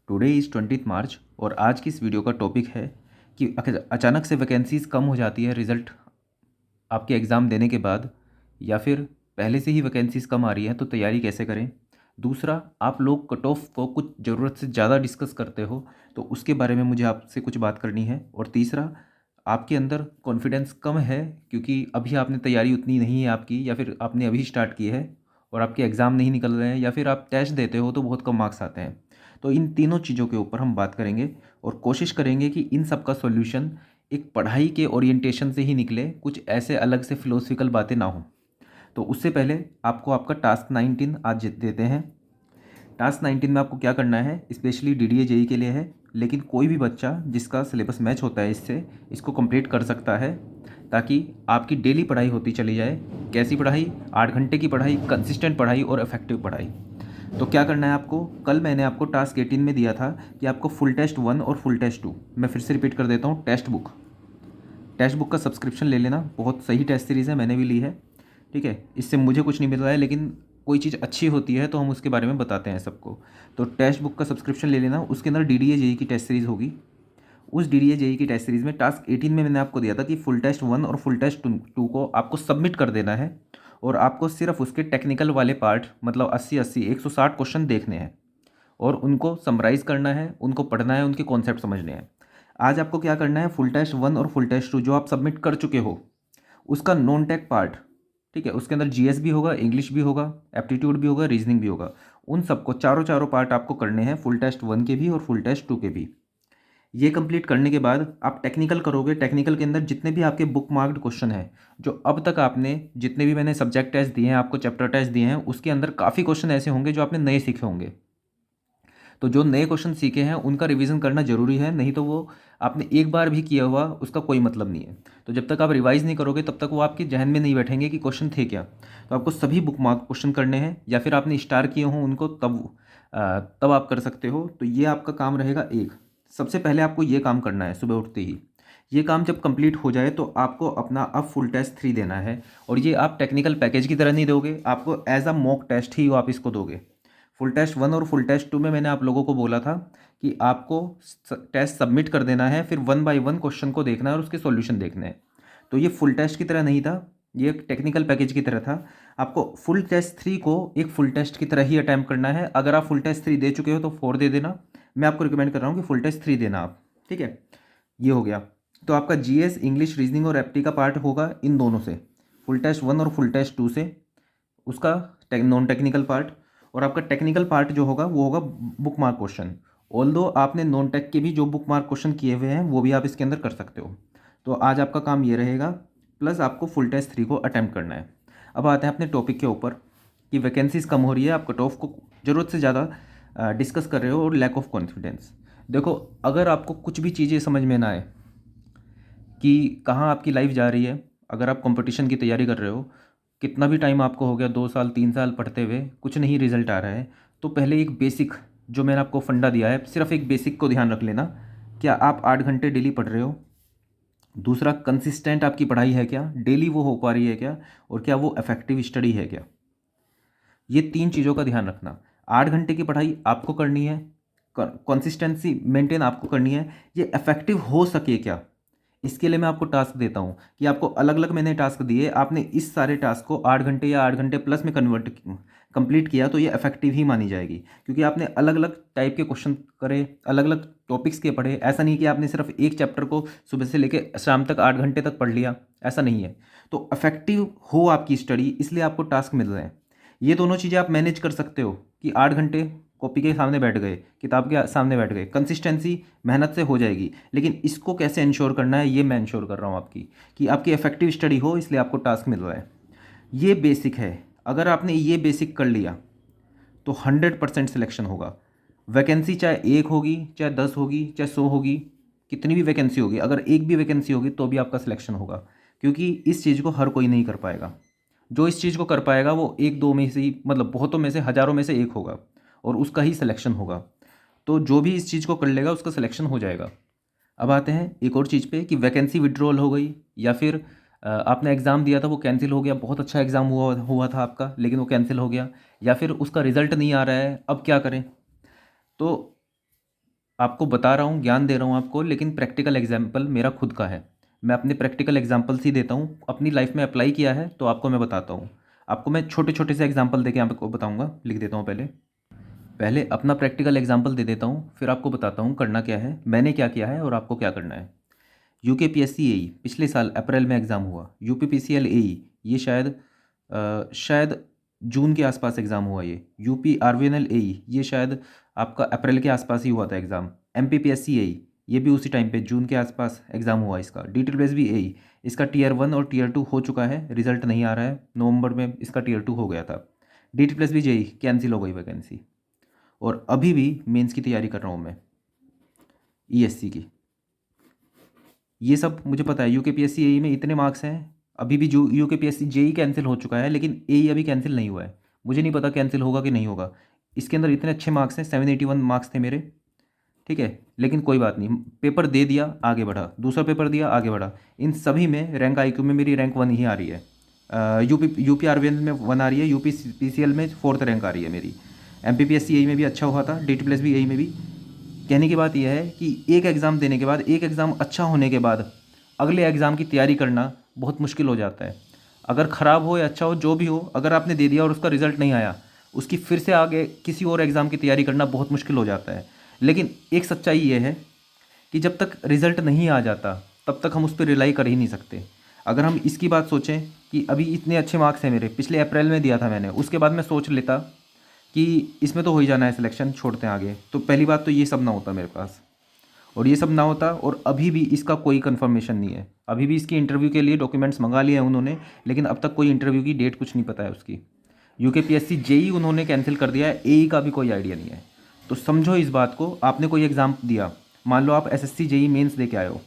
Today is 20 मार्च और आज की इस वीडियो का टॉपिक है कि अचानक से वैकेंसीज़ कम हो जाती है रिज़ल्ट आपके एग्ज़ाम देने के बाद, या फिर पहले से ही वैकेंसीज़ कम आ रही हैं तो तैयारी कैसे करें। दूसरा, आप लोग कट ऑफ को कुछ ज़रूरत से ज़्यादा डिस्कस करते हो तो उसके बारे में मुझे आपसे कुछ बात करनी है। और तीसरा, आपके अंदर कॉन्फिडेंस कम है क्योंकि अभी आपने तैयारी उतनी नहीं है आपकी, या फिर आपने अभी स्टार्ट की है और आपके एग्ज़ाम नहीं निकल रहे हैं, या फिर आप टेस्ट देते हो तो बहुत कम मार्क्स आते हैं। तो इन तीनों चीज़ों के ऊपर हम बात करेंगे और कोशिश करेंगे कि इन सब का सॉल्यूशन एक पढ़ाई के ओरिएंटेशन से ही निकले, कुछ ऐसे अलग से फिलोसफिकल बातें ना हों। तो उससे पहले आपको आपका टास्क 19 आज देते हैं। टास्क 19 में आपको क्या करना है, स्पेशली डीडीए जेई के लिए है, लेकिन कोई भी बच्चा जिसका सिलेबस मैच होता है इससे, इसको कंप्लीट कर सकता है, ताकि आपकी डेली पढ़ाई होती चली जाए। कैसी पढ़ाई? 8 घंटे की पढ़ाई, कंसिस्टेंट पढ़ाई और इफेक्टिव पढ़ाई। तो क्या करना है आपको, कल मैंने आपको टास्क 18 में दिया था कि आपको फुल टेस्ट 1 और फुल टेस्ट 2, मैं फिर से रिपीट कर देता हूँ, टेक्स्ट बुक का सब्सक्रिप्शन ले लेना। बहुत सही टेस्ट सीरीज़ है, मैंने भी ली है। ठीक है, इससे मुझे कुछ नहीं मिल रहा है, लेकिन कोई चीज़ अच्छी होती है तो हम उसके बारे में बताते हैं सबको। तो टेक्स्ट बुक का सब्सक्रिप्शन ले लेना, उसके अंदर डीडीए जेई की टेस्ट सीरीज़ होगी। उस डीडीए जेई की टेस्ट सीरीज़ में टास्क 18 में मैंने आपको दिया था कि फुल टेस्ट 1 और फुल टेस्ट 2 को आपको सबमिट कर देना है, और आपको सिर्फ उसके टेक्निकल वाले पार्ट, मतलब 80-80 160 क्वेश्चन देखने हैं और उनको समराइज़ करना है, उनको पढ़ना है, उनके कॉन्सेप्ट समझने हैं। आज आपको क्या करना है, फुल टेस्ट 1 और फुल टेस्ट 2 जो आप सबमिट कर चुके हो, उसका नॉन टेक पार्ट, ठीक है, उसके अंदर जीएस भी होगा, इंग्लिश भी होगा, एप्टीट्यूड भी होगा, रीजनिंग भी होगा। उन सबको चारों चारों पार्ट आपको करने हैं, फुल टेस्ट 1 के भी और फुल टेस्ट 2 के भी। ये कंप्लीट करने के बाद आप टेक्निकल करोगे। टेक्निकल के अंदर जितने भी आपके बुक मार्क्ड क्वेश्चन हैं, जो अब तक आपने, जितने भी मैंने सब्जेक्ट टेस्ट दिए हैं आपको, चैप्टर टेस्ट दिए हैं, उसके अंदर काफ़ी क्वेश्चन ऐसे होंगे जो आपने नए सीखे होंगे। तो जो नए क्वेश्चन सीखे हैं उनका रिवीजन करना ज़रूरी है, नहीं तो वो आपने एक बार भी किया हुआ उसका कोई मतलब नहीं है। तो जब तक आप रिवाइज नहीं करोगे तब तक वो आपके जहन में नहीं बैठेंगे कि क्वेश्चन थे क्या। तो आपको सभी बुक मार्क क्वेश्चन करने हैं, या फिर आपने स्टार किए हों उनको, तब आप कर सकते हो। तो ये आपका काम रहेगा। एक, सबसे पहले आपको ये काम करना है सुबह उठते ही। ये काम जब कंप्लीट हो जाए तो आपको अपना अब फुल टेस्ट 3 देना है, और ये आप टेक्निकल पैकेज की तरह नहीं दोगे, आपको एज अ मॉक टेस्ट ही आप इसको दोगे। फुल टेस्ट 1 और फुल टेस्ट 2 में मैंने आप लोगों को बोला था कि आपको टेस्ट सबमिट कर देना है, फिर 1 बाय 1 क्वेश्चन को देखना है और उसके सॉल्यूशन देखने हैं। तो ये फुल टेस्ट की तरह नहीं था, ये एक टेक्निकल पैकेज की तरह था। आपको फुल टेस्ट 3 को एक फुल टेस्ट की तरह ही अटैम्प्ट करना है। अगर आप फुल टेस्ट 3 दे चुके हो तो 4 दे देना। मैं आपको रिकमेंड कर रहा हूँ कि फुल टेस्ट 3 देना आप। ठीक है, ये हो गया। तो आपका जीएस, इंग्लिश, रीजनिंग और एप्टी का पार्ट होगा इन दोनों से, फुल टेस्ट 1 और फुल टेस्ट 2 से, उसका नॉन टेक्निकल पार्ट। और आपका टेक्निकल पार्ट जो होगा वो होगा बुक मार्क क्वेश्चन। ऑल्दो आपने नॉन टेक के भी जो बुक मार्क क्वेश्चन किए हुए हैं वो भी आप इसके अंदर कर सकते हो। तो आज आपका काम ये रहेगा, प्लस आपको फुल टेस्ट 3 को अटैम्प्ट करना है। अब आते हैं अपने टॉपिक के ऊपर कि वैकेंसीज कम हो रही है, आप कट ऑफ को ज़रूरत से ज़्यादा डिस्कस कर रहे हो, और लैक ऑफ कॉन्फिडेंस। देखो, अगर आपको कुछ भी चीज़ें समझ में ना आए कि कहाँ आपकी लाइफ जा रही है, अगर आप कंपटीशन की तैयारी कर रहे हो, कितना भी टाइम आपको हो गया, 2 साल 3 साल पढ़ते हुए, कुछ नहीं रिजल्ट आ रहा है, तो पहले एक बेसिक जो मैंने आपको फंडा दिया है, सिर्फ एक बेसिक को ध्यान रख लेना। क्या आप 8 घंटे डेली पढ़ रहे हो? दूसरा, कंसिस्टेंट आपकी पढ़ाई है क्या, डेली वो हो पा रही है क्या, और क्या वो इफेक्टिव स्टडी है क्या? ये 3 चीज़ों का ध्यान रखना। 8 घंटे की पढ़ाई आपको करनी है, कंसिस्टेंसी मेंटेन आपको करनी है, ये इफेक्टिव हो सके क्या, इसके लिए मैं आपको टास्क देता हूँ कि आपको अलग अलग मैंने टास्क दिए, आपने इस सारे टास्क को 8 घंटे या 8 घंटे प्लस में कन्वर्ट कंप्लीट किया तो ये इफेक्टिव ही मानी जाएगी, क्योंकि आपने अलग अलग टाइप के क्वेश्चन करे, अलग अलग टॉपिक्स के पढ़े। ऐसा नहीं कि आपने सिर्फ एक चैप्टर को सुबह से लेकर शाम तक 8 घंटे तक पढ़ लिया, ऐसा नहीं है। तो इफेक्टिव हो आपकी स्टडी, इसलिए आपको टास्क मिल रहे हैं। ये दोनों चीज़ें आप मैनेज कर सकते हो कि 8 घंटे कॉपी के सामने बैठ गए, किताब के सामने बैठ गए, कंसिस्टेंसी मेहनत से हो जाएगी। लेकिन इसको कैसे इंश्योर करना है, ये मैं इंश्योर कर रहा हूँ आपकी, कि आपकी इफेक्टिव स्टडी हो, इसलिए आपको टास्क मिल रहा है। ये बेसिक है। अगर आपने ये बेसिक कर लिया तो 100% सिलेक्शन होगा। वैकेंसी चाहे 1 होगी, चाहे 10 होगी, चाहे 100 होगी, कितनी भी वैकेंसी होगी, अगर एक भी वैकेंसी होगी तो भी आपका सिलेक्शन होगा, क्योंकि इस चीज़ को हर कोई नहीं कर पाएगा। जो इस चीज़ को कर पाएगा वो एक दो में से ही, मतलब बहुतों में से, हज़ारों में से एक होगा, और उसका ही सिलेक्शन होगा। तो जो भी इस चीज़ को कर लेगा उसका सिलेक्शन हो जाएगा। अब आते हैं एक और चीज़ पे कि वैकेंसी विड्रॉल हो गई, या फिर आपने एग्ज़ाम दिया था वो कैंसिल हो गया, बहुत अच्छा एग्ज़ाम हुआ हुआ था आपका, लेकिन वो कैंसिल हो गया, या फिर उसका रिज़ल्ट नहीं आ रहा है, अब क्या करें? तो आपको बता रहा हूँ, ज्ञान दे रहा हूँ आपको, लेकिन प्रैक्टिकल एग्जाम्पल मेरा खुद का है। मैं अपने प्रैक्टिकल एग्जाम्पल्स ही देता हूँ, अपनी लाइफ में अप्लाई किया है तो आपको मैं बताता हूँ। आपको मैं छोटे छोटे से एग्जाम्पल देके आपको बताऊँगा, लिख देता हूँ पहले। पहले अपना प्रैक्टिकल एग्जाम्पल दे देता हूँ, फिर आपको बताता हूँ करना क्या है, मैंने क्या किया है और आपको क्या करना है। यूकेपीएससी एई पिछले साल अप्रैल में एग्ज़ाम हुआ। यूपीपीसीएल एई ये शायद जून के आसपास एग्ज़ाम हुआ। ये यूपी आरवीएनएल एई ये शायद आपका अप्रैल के आसपास ही हुआ था एग्ज़ाम। एमपीपीएससी एई ये भी उसी टाइम पे जून के आसपास एग्ज़ाम हुआ इसका। डीटीपीएस भी एई इसका टीयर 1 और टीयर 2 हो चुका है, रिजल्ट नहीं आ रहा है। नवंबर में इसका टीयर 2 हो गया था। डीटीपीएस भी जेई कैंसिल हो गई वैकेंसी, और अभी भी मेंस की तैयारी कर रहा हूँ मैं, ईएससी की। ये सब मुझे पता है। यूकेपीएससी एई में इतने मार्क्स हैं, अभी भी जो यूकेपीएससी जेई कैंसिल हो चुका है, लेकिन एई अभी कैंसिल नहीं हुआ है। मुझे नहीं पता कैंसिल होगा कि नहीं होगा। इसके अंदर इतने अच्छे मार्क्स हैं, 781 मार्क्स थे मेरे, ठीक है। लेकिन कोई बात नहीं, पेपर दे दिया, आगे बढ़ा, दूसरा पेपर दिया, आगे बढ़ा। इन सभी में रैंक आईक्यू में मेरी रैंक 1 ही आ रही है। यूपी आरवीएन में 1 आ रही है, यूपी पीसीएल में 4th रैंक आ रही है मेरी। एमपीपीएससी एई में भी अच्छा हुआ था, डीटीपीएस भी एई में भी। कहने की बात यह है कि एक एग्ज़ाम देने के बाद, एक एग्ज़ाम अच्छा होने के बाद अगले एग्ज़ाम की तैयारी करना बहुत मुश्किल हो जाता है। अगर ख़राब हो या अच्छा हो, जो भी हो, अगर आपने दे दिया और उसका रिज़ल्ट नहीं आया, उसकी फिर से आगे किसी और एग्ज़ाम की तैयारी करना बहुत मुश्किल हो जाता है। लेकिन एक सच्चाई ये है कि जब तक रिज़ल्ट नहीं आ जाता तब तक हम उस पर रिलाई कर ही नहीं सकते। अगर हम इसकी बात सोचें कि अभी इतने अच्छे मार्क्स हैं मेरे, पिछले अप्रैल में दिया था मैंने, उसके बाद मैं सोच लेता कि इसमें तो हो ही जाना है सिलेक्शन, छोड़ते हैं आगे, तो पहली बात तो ये सब ना होता मेरे पास, और ये सब ना होता। और अभी भी इसका कोई कंफर्मेशन नहीं है। अभी भी इसकी इंटरव्यू के लिए डॉक्यूमेंट्स मंगा लिए हैं उन्होंने, लेकिन अब तक कोई इंटरव्यू की डेट कुछ नहीं पता है उसकी। यूकेपीएससी जेई उन्होंने कैंसिल कर दिया है, एई का भी कोई आइडिया नहीं है। तो समझो इस बात को। आपने कोई एग्ज़ाम दिया, मान लो आप एसएससी जेई मेंस दे के आए हो,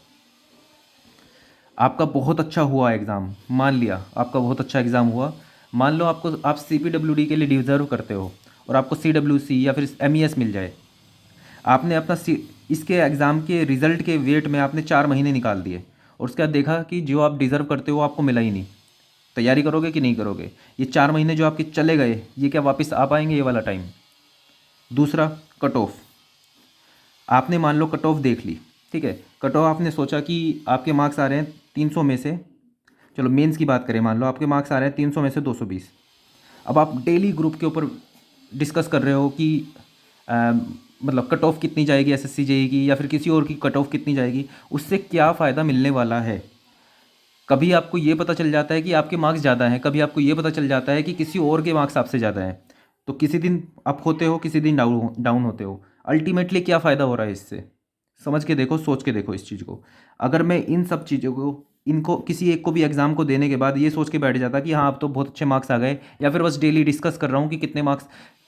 आपका बहुत अच्छा हुआ एग्ज़ाम, मान लिया आपका बहुत अच्छा एग्ज़ाम हुआ, मान लो आप सीपीडब्ल्यूडी के लिए डिज़र्व करते हो और आपको सीडब्ल्यूसी या फिर एमईएस मिल जाए। आपने इसके एग्ज़ाम के रिज़ल्ट के वेट में आपने 4 महीने निकाल दिए, और उसके बाद देखा कि जो आप डिज़र्व करते हो आपको मिला ही नहीं। तैयारी करोगे कि नहीं करोगे? ये 4 महीने जो आपके चले गए, ये क्या वापस आ पाएंगे ये वाला टाइम? दूसरा, कट ऑफ। आपने मान लो कट ऑफ देख ली, ठीक है। कट ऑफ आपने सोचा कि आपके मार्क्स आ रहे हैं 300 में से, चलो मेंस की बात करें, मान लो आपके मार्क्स आ रहे हैं 300 में से 220। अब आप डेली ग्रुप के ऊपर डिस्कस कर रहे हो कि मतलब कट ऑफ कितनी जाएगी एसएससी जेई की, या फिर किसी और की कट ऑफ कितनी जाएगी, उससे क्या फ़ायदा मिलने वाला है। कभी आपको ये पता चल जाता है कि आपके मार्क्स ज़्यादा हैं, कभी आपको ये पता चल जाता है कि किसी और के मार्क्स आपसे ज़्यादा हैं। तो किसी दिन अप होते हो, किसी दिन डाउन होते हो। अल्टीमेटली क्या फ़ायदा हो रहा है इससे? समझ के देखो, सोच के देखो इस चीज़ को। अगर मैं इन सब चीज़ों को, इनको किसी एक को भी एग्ज़ाम को देने के बाद ये सोच के बैठ जाता कि हाँ अब तो बहुत अच्छे मार्क्स आ गए, या फिर बस डेली डिस्कस कर रहा हूँ कि कितने मार्क्स,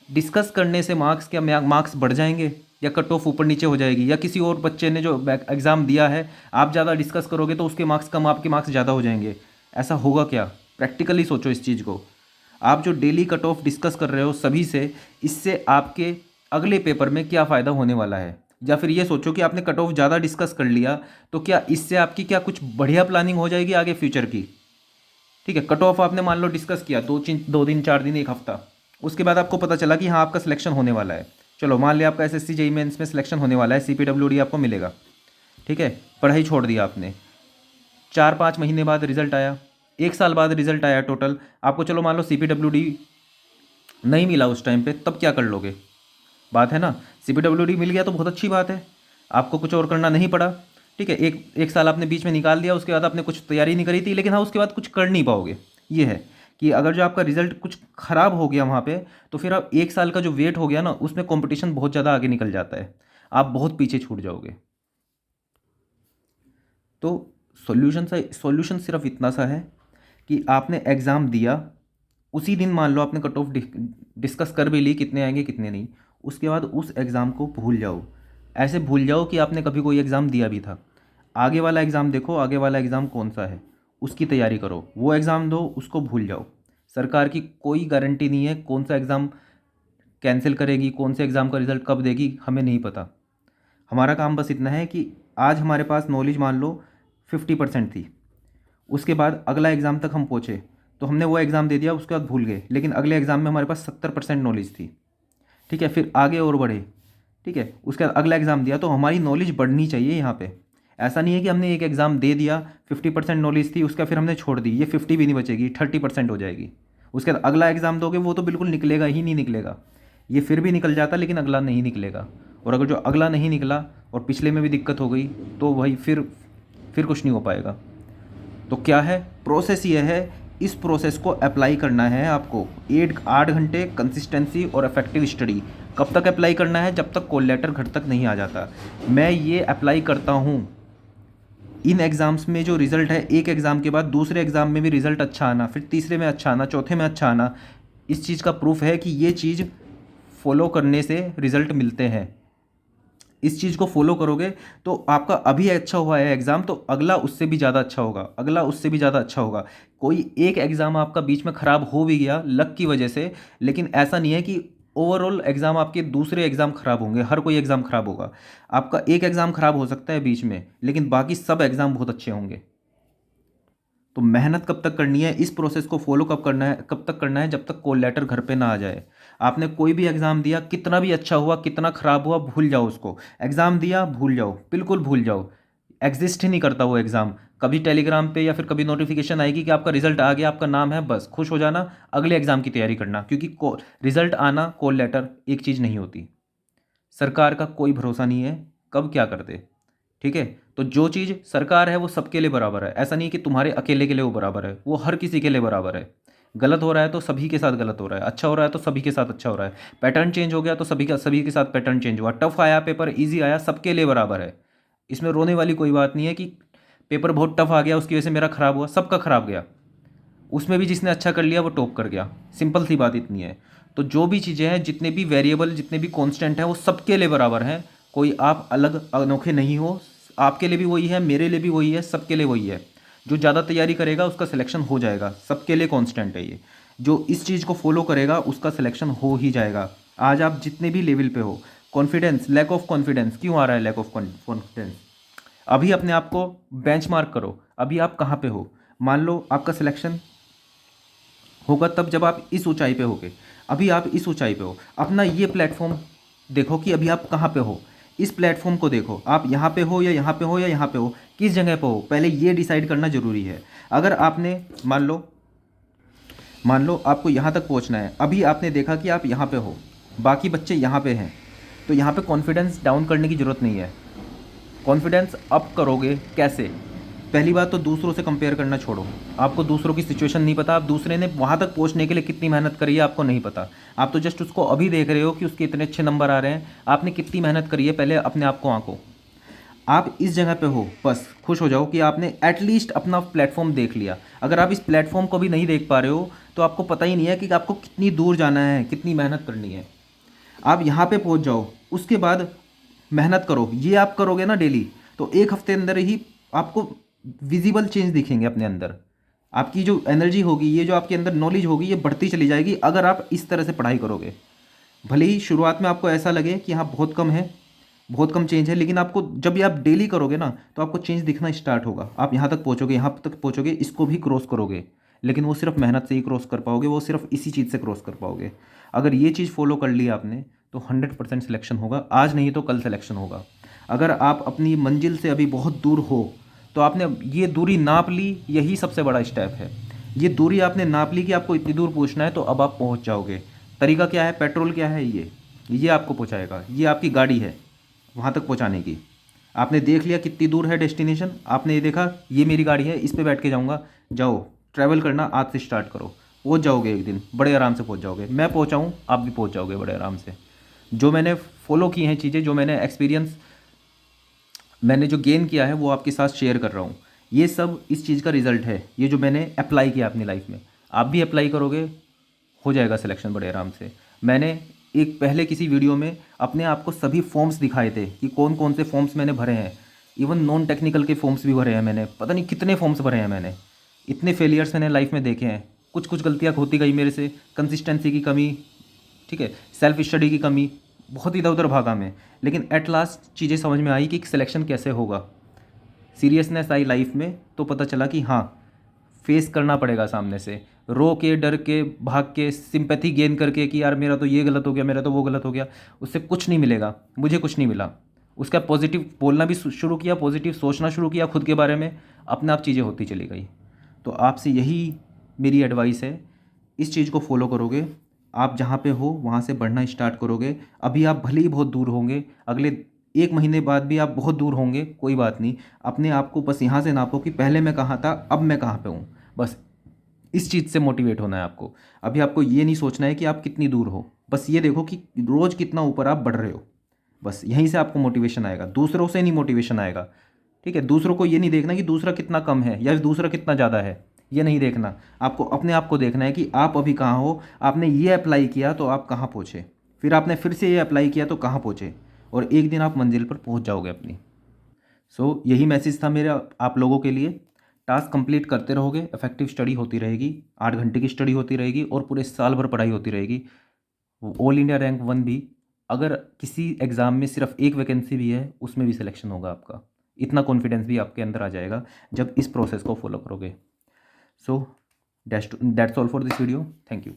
डिस्कस करने से मार्क्स क्या मार्क्स बढ़ जाएंगे या कट ऑफ ऊपर नीचे हो जाएगी? या किसी और बच्चे ने जो एग्ज़ाम दिया है, आप ज़्यादा डिस्कस करोगे तो उसके मार्क्स कम, आपके मार्क्स ज़्यादा हो जाएंगे? ऐसा होगा क्या? प्रैक्टिकली सोचो इस चीज़ को। आप जो डेली कट ऑफ डिस्कस कर रहे हो सभी से, इससे आपके अगले पेपर में क्या फ़ायदा होने वाला है? या फिर ये सोचो कि आपने कट ऑफ ज़्यादा डिस्कस कर लिया तो क्या इससे आपकी क्या कुछ बढ़िया प्लानिंग हो जाएगी आगे फ्यूचर की? ठीक है, कट ऑफ आपने मान लो डिस्कस किया 2 दिन 4 दिन 1 हफ्ता, उसके बाद आपको पता चला कि हाँ आपका सिलेक्शन होने वाला है। चलो मान लिया आपका एसएससी जेईई मेंस में सिलेक्शन होने वाला है, सीपीडब्ल्यूडी आपको मिलेगा, ठीक है। पढ़ाई छोड़ दिया आपने, 4-5 महीने बाद रिजल्ट आया, 1 साल बाद रिजल्ट आया टोटल आपको, चलो मान लो सीपीडब्ल्यूडी नहीं मिला उस टाइम पे, तब क्या कर लोगे? बात है ना। सीपीडब्ल्यूडी मिल गया तो बहुत अच्छी बात है, आपको कुछ और करना नहीं पड़ा, ठीक है। एक साल आपने बीच में निकाल दिया, उसके बाद आपने कुछ तैयारी नहीं करी थी, लेकिन हाँ उसके बाद कुछ कर नहीं पाओगे। ये है कि अगर जो आपका रिजल्ट कुछ ख़राब हो गया वहाँ पे, तो फिर आप 1 साल का जो वेट हो गया ना, उसमें कंपटीशन बहुत ज़्यादा आगे निकल जाता है, आप बहुत पीछे छूट जाओगे। तो सॉल्यूशन सिर्फ इतना सा है कि आपने एग्ज़ाम दिया, उसी दिन मान लो आपने कट ऑफ डिस्कस कर भी ली कितने आएंगे कितने नहीं, उसके बाद उस एग्ज़ाम को भूल जाओ। ऐसे भूल जाओ कि आपने कभी कोई एग्ज़ाम दिया भी था। आगे वाला एग्ज़ाम देखो, आगे वाला एग्ज़ाम कौन सा है, उसकी तैयारी करो, वो एग्ज़ाम दो, उसको भूल जाओ। सरकार की कोई गारंटी नहीं है कौन सा एग्ज़ाम कैंसिल करेगी, कौन से एग्ज़ाम का रिज़ल्ट कब देगी, हमें नहीं पता। हमारा काम बस इतना है कि आज हमारे पास नॉलेज मान लो 50% थी, उसके बाद अगला एग्ज़ाम तक हम पहुँचे तो हमने वो एग्ज़ाम दे दिया, उसके बाद भूल गए, लेकिन अगले एग्ज़ाम में हमारे पास 70% नॉलेज थी, ठीक है। फिर आगे और बढ़े, ठीक है, उसके बाद अगला एग्ज़ाम दिया, तो हमारी नॉलेज बढ़नी चाहिए यहाँ पे। ऐसा नहीं है कि हमने एक एग्ज़ाम दे दिया, 50% नॉलेज थी, उसका फिर हमने छोड़ दी, ये 50 भी नहीं बचेगी, 30% हो जाएगी। उसके बाद अगला एग्ज़ाम दोगे, वो तो बिल्कुल निकलेगा ही नहीं निकलेगा। ये फिर भी निकल जाता, लेकिन अगला नहीं निकलेगा। और अगर जो अगला नहीं निकला और पिछले में भी दिक्कत हो गई, तो वही फिर कुछ नहीं हो पाएगा। तो क्या है प्रोसेस, ये है, इस प्रोसेस को अप्लाई करना है आपको 8 घंटे कंसिस्टेंसी और इफेक्टिव स्टडी। कब तक अप्लाई करना है? जब तक कॉल लेटर घर तक नहीं आ जाता। मैं ये अप्लाई करता हूँ इन एग्ज़ाम्स में। जो रिज़ल्ट है, एक एग्ज़ाम के बाद दूसरे एग्ज़ाम में भी रिज़ल्ट अच्छा आना, फिर तीसरे में अच्छा आना, चौथे में अच्छा आना, इस चीज़ का प्रूफ है कि ये चीज़ फॉलो करने से रिज़ल्ट मिलते हैं। इस चीज़ को फॉलो करोगे तो आपका अभी अच्छा हुआ है एग्ज़ाम, तो अगला उससे भी ज़्यादा अच्छा होगा, अगला उससे भी ज़्यादा अच्छा होगा। कोई एक एग्ज़ाम आपका बीच में ख़राब हो भी गया लक की वजह से, लेकिन ऐसा नहीं है कि ओवरऑल एग्ज़ाम आपके दूसरे एग्ज़ाम ख़राब होंगे। हर कोई एग्ज़ाम ख़राब होगा, आपका एक एग्ज़ाम ख़राब हो सकता है बीच में, लेकिन बाकी सब एग्ज़ाम बहुत अच्छे होंगे। तो मेहनत कब तक करनी है, इस प्रोसेस को फॉलो कब तक करना है? जब तक कॉल लेटर घर पे ना आ जाए। आपने कोई भी एग्ज़ाम दिया, कितना भी अच्छा हुआ, कितना ख़राब हुआ, भूल जाओ उसको। एग्ज़ाम दिया, भूल जाओ, बिल्कुल भूल जाओ। एग्जिस्ट ही नहीं करता वो एग्ज़ाम। कभी टेलीग्राम पे या फिर कभी नोटिफिकेशन आएगी कि आपका रिजल्ट आ गया, आपका नाम है, बस खुश हो जाना, अगले एग्ज़ाम की तैयारी करना। क्योंकि रिजल्ट आना, कॉल लेटर एक चीज़ नहीं होती। सरकार का कोई भरोसा नहीं है कब क्या कर दे। ठीक है, तो जो चीज़ सरकार है वो सबके लिए बराबर है। ऐसा नहीं कि तुम्हारे अकेले के लिए वो बराबर है, वो हर किसी के लिए बराबर है। गलत हो रहा है तो सभी के साथ गलत हो रहा है, अच्छा हो रहा है तो सभी के साथ अच्छा हो रहा है, पैटर्न चेंज हो गया तो सभी के साथ पैटर्न चेंज हुआ, टफ आया पेपर, इजी आया, सबके लिए बराबर है। इसमें रोने वाली कोई बात नहीं है कि पेपर बहुत टफ आ गया उसकी वजह से मेरा खराब हुआ, सबका खराब गया। उसमें भी जिसने अच्छा कर लिया वो टॉप कर गया। सिंपल सी बात इतनी है। तो जो भी चीज़ें हैं, जितने भी वेरिएबल, जितने भी कांस्टेंट हैं, वो सबके लिए बराबर हैं। कोई आप अलग अनोखे नहीं हो। आपके लिए भी वही है, मेरे लिए भी वही है, सबके लिए वही है। जो ज़्यादा तैयारी करेगा उसका सिलेक्शन हो जाएगा, सबके लिए कांस्टेंट है ये। जो इस चीज़ को फॉलो करेगा उसका सिलेक्शन हो ही जाएगा। आज आप जितने भी लेवल पे हो, कॉन्फिडेंस, लैक ऑफ कॉन्फिडेंस क्यों आ रहा है? Lack of confidence. अभी अपने आप को बेंचमार्क करो, अभी आप कहाँ पे हो? मान लो आपका सिलेक्शन होगा तब जब आप इस ऊंचाई पे होगे। अभी आप इस ऊंचाई पे हो, अपना ये प्लेटफॉर्म देखो कि अभी आप कहाँ पे हो। इस प्लेटफॉर्म को देखो, आप यहाँ पे हो या यहाँ पे हो या यहाँ पे हो, किस जगह पे हो, पहले ये डिसाइड करना ज़रूरी है। अगर आपने मान लो आपको यहाँ तक पहुँचना है, अभी आपने देखा कि आप यहाँ पे हो, बाकी बच्चे यहाँ पे हैं, तो यहाँ पे कॉन्फिडेंस डाउन करने की ज़रूरत नहीं है। कॉन्फिडेंस अप करोगे कैसे? पहली बात तो दूसरों से कंपेयर करना छोड़ो। आपको दूसरों की सिचुएशन नहीं पता, आप दूसरे ने वहाँ तक पहुँचने के लिए कितनी मेहनत करी है आपको नहीं पता। आप तो जस्ट उसको अभी देख रहे हो कि उसके इतने अच्छे नंबर आ रहे हैं, आपने कितनी मेहनत करी है, पहले अपने आप को आंको। आप इस जगह पे हो, बस खुश हो जाओ कि आपने एटलीस्ट अपना प्लेटफॉर्म देख लिया। अगर आप इस प्लेटफॉर्म को भी नहीं देख पा रहे हो तो आपको पता ही नहीं है कि आपको कितनी दूर जाना है, कितनी मेहनत करनी है। आप यहाँ पे पहुँच जाओ, उसके बाद मेहनत करो। ये आप करोगे ना डेली, तो एक हफ्ते अंदर ही आपको विजिबल चेंज दिखेंगे अपने अंदर। आपकी जो एनर्जी होगी, ये जो आपके अंदर नॉलेज होगी, ये बढ़ती चली जाएगी अगर आप इस तरह से पढ़ाई करोगे। भले ही शुरुआत में आपको ऐसा लगे कि हाँ बहुत कम है, बहुत कम चेंज है, लेकिन आपको जब ये आप डेली करोगे ना तो आपको चेंज दिखना स्टार्ट होगा। आप यहाँ तक पहुँचोगे, यहाँ तक पहुँचोगे, इसको भी क्रॉस करोगे, लेकिन वो सिर्फ मेहनत से ही क्रॉस कर पाओगे, वो सिर्फ इसी चीज़ से क्रॉस कर पाओगे। अगर ये चीज़ फॉलो कर ली आपने तो 100% सिलेक्शन होगा, आज नहीं तो कल सिलेक्शन होगा। अगर आप अपनी मंजिल से अभी बहुत दूर हो तो आपने ये दूरी नाप ली, यही सबसे बड़ा स्टेप है। ये दूरी आपने नाप ली कि आपको इतनी दूर पहुंचना है, तो अब आप पहुंच जाओगे। तरीका क्या है? पेट्रोल क्या है? ये आपको पहुंचाएगा, ये आपकी गाड़ी है वहाँ तक पहुँचाने की। आपने देख लिया कितनी दूर है डेस्टिनेशन, आपने ये देखा ये मेरी गाड़ी है, इस पर बैठ के जाऊँगा, जाओ ट्रैवल करना आज से स्टार्ट करो। पहुँच जाओगे, एक दिन बड़े आराम से पहुँच जाओगे। मैं पहुँचा हूँ, आप भी पहुँच जाओगे बड़े आराम से। जो मैंने फॉलो की हैं चीज़ें, जो मैंने एक्सपीरियंस, मैंने जो गेन किया है, वो आपके साथ शेयर कर रहा हूँ। ये सब इस चीज़ का रिज़ल्ट है, ये जो मैंने अप्लाई किया अपनी लाइफ में। आप भी अप्लाई करोगे, हो जाएगा सिलेक्शन बड़े आराम से। मैंने एक पहले किसी वीडियो में अपने आप को सभी फॉर्म्स दिखाए थे कि कौन कौन से फॉर्म्स मैंने भरे हैं। इवन नॉन टेक्निकल के फॉर्म्स भी भरे हैं मैंने, पता नहीं कितने फॉर्म्स भरे हैं मैंने। इतने फेलियर्स मैंने लाइफ में देखे हैं। कुछ कुछ गलतियाँ होती गई मेरे से, कंसिस्टेंसी की कमी, ठीक है, सेल्फ स्टडी की कमी, बहुत इधर उधर भागा मैं, लेकिन एट लास्ट चीज़ें समझ में आई कि सिलेक्शन कैसे होगा। सीरियसनेस आई लाइफ में, तो पता चला कि हाँ फेस करना पड़ेगा सामने से। रो के, डर के, भाग के, सिंपैथी गेन करके कि यार मेरा तो ये गलत हो गया, मेरा तो वो गलत हो गया, उससे कुछ नहीं मिलेगा। मुझे कुछ नहीं मिला। उसका पॉजिटिव बोलना भी शुरू किया, पॉजिटिव सोचना शुरू किया खुद के बारे में, अपने आप चीज़ें होती चली गई। तो आपसे यही मेरी एडवाइस है, इस चीज़ को फॉलो करोगे, आप जहाँ पे हो वहाँ से बढ़ना स्टार्ट करोगे। अभी आप भले ही बहुत दूर होंगे, अगले 1 महीने बाद भी आप बहुत दूर होंगे, कोई बात नहीं। अपने आप को बस यहाँ से नापो कि पहले मैं कहाँ था, अब मैं कहाँ पे हूँ। बस इस चीज़ से मोटिवेट होना है आपको। अभी आपको ये नहीं सोचना है कि आप कितनी दूर हो, बस ये देखो कि रोज़ कितना ऊपर आप बढ़ रहे हो। बस यहीं से आपको मोटिवेशन आएगा, दूसरों से नहीं मोटिवेशन आएगा। ठीक है, दूसरों को ये नहीं देखना कि दूसरा कितना कम है या दूसरा कितना ज़्यादा है, ये नहीं देखना। आपको अपने आप को देखना है कि आप अभी कहाँ हो, आपने ये अप्लाई किया तो आप कहाँ पहुँचे, फिर आपने फिर से ये अप्लाई किया तो कहाँ पहुँचे, और एक दिन आप मंजिल पर पहुँच जाओगे अपनी। यही मैसेज था मेरा आप लोगों के लिए। टास्क कंप्लीट करते रहोगे, इफेक्टिव स्टडी होती रहेगी, 8 घंटे की स्टडी होती रहेगी और पूरे साल भर पढ़ाई होती रहेगी। ऑल इंडिया रैंक 1 भी, अगर किसी एग्ज़ाम में सिर्फ एक वैकेंसी भी है उसमें भी सिलेक्शन होगा आपका। इतना कॉन्फिडेंस भी आपके अंदर आ जाएगा जब इस प्रोसेस को फॉलो करोगे। So that's all for this video. Thank you.